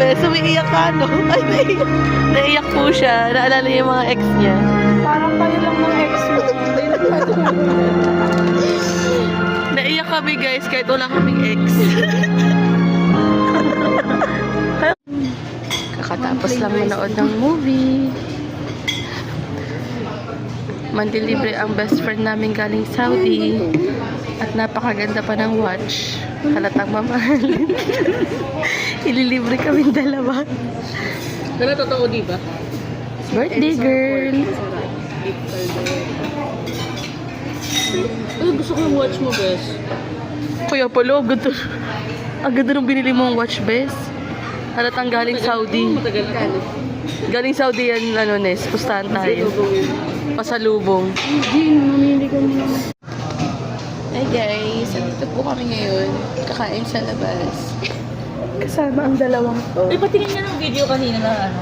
bes. Umiiyak ka, no? Ay, naiyak po siya. Naalala niya yung mga ex niya. Parang kayo lang ng ex mo. Naiyak kami, guys, kahit wala kaming ex. Kakatapos lang manood ng movie. Mandilibre ang best friend namin galing Saudi. At napakaganda pa ng watch. Halatang mamahalin. Ililibre kami dalawa. Pero totoo, di ba? Birthday girl. Ay, gusto ko yung watch mo, bes. Kuya Polo, ang ganda nung binili mong watch, bes. Halatang galing Saudi. Matagal na. Galing Saudi yan, ano, Nes. Pustahan tayo. Pasalubong. Jean, mamili ka mo. Hi guys, andito po kami ngayon. Kakain sa labas. Kasama ang dalawang to. Ay, patingin nga ng video kanina na ano.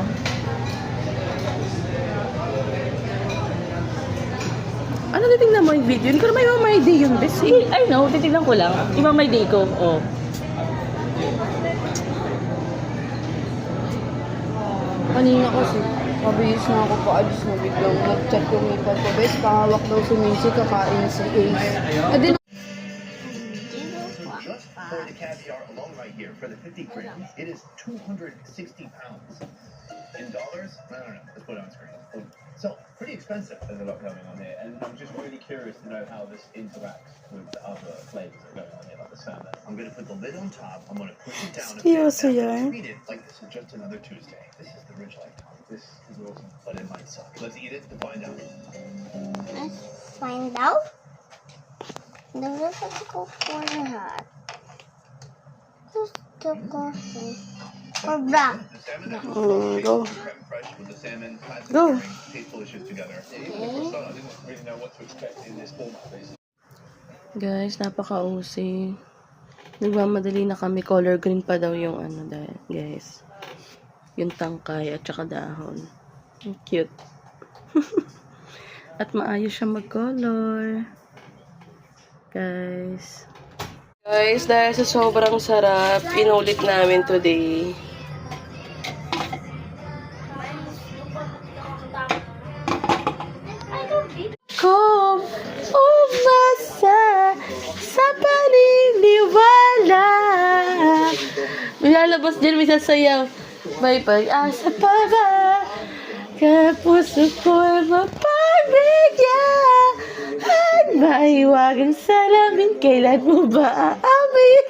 Ano titignan mo yung video? Hindi ko naman yung my day yun, bes. I know, titignan ko lang. Iba may day ko. Oh. Kanina kasi, mabilis na ako paalis na biglang nag-check yung ipad ko. Bes, pangawak daw si Macy, kakain si Ace. Eh di For the caviar alone right here, for the 50 grams, it is 260 pounds. In dollars? No. Let's put it on screen. So, pretty expensive. There's a lot going on here, and I'm just really curious to know how this interacts with the other flavors that are going on here, like the salmon. I'm going to put the lid on top, I'm going to push it down a bit, and I'm going to treat it like this is just another Tuesday. This is the rich lifetime. This is awesome, but it might suck. Let's eat it to find out. Let's find out. Let's go for that. Let's go for black. The salmon is Go. creme fraiche with the salmon. Go. Taste delicious together. Even for I didn't really know what to expect in this format, basically. Guys, napaka-usi. Nagmamadali na kami. Color green pa daw yung ano, guys. Yung tangkay at saka dahon. Ang cute. At maayos siya mag-color. Guys, dahil sa sobrang sarap, inulit namin today. Kung umasa sa paniniwala, may lalabas dyan, may sasayaw. May pag-asa pa ba? Kapuso ko'y mapagbigyan at maiwagang salamin. Kailan mo ba aamin?